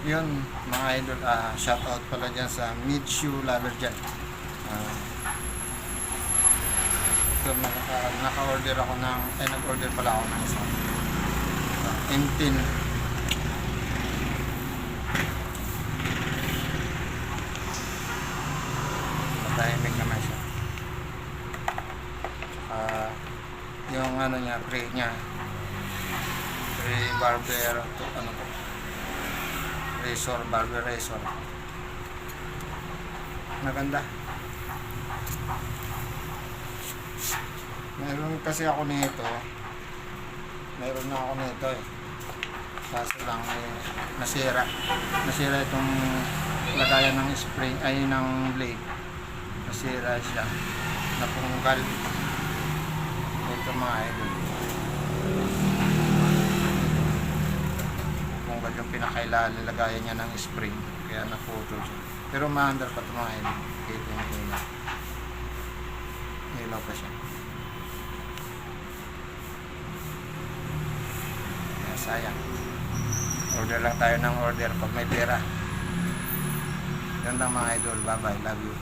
Yun mga idol, shout out pala dyan sa Midshoe Lover dyan. Ito, naka-order ako ng, nag-order pala ako ng isa. M10. Matahimik naman siya. Yung ano niya, pre niya, pre barber, ano po, razor, barber razor. Maganda. Meron kasi ako nito. Meron na ako nito eh. Kaso lang nasira itong lagayan ng spring ay ng blade. Nasira siya. Napunggal. Ito mga idol. Napunggal yung pinakailalim lagayan niya ng spring. Kaya naputol siya. Pero maandar pa ito mga idol. Kita yung ilaw. Ilaw pa siya. Sayang. Order lang tayo ng order pag may pera. Yan lang mga idol. Bye bye. Love you.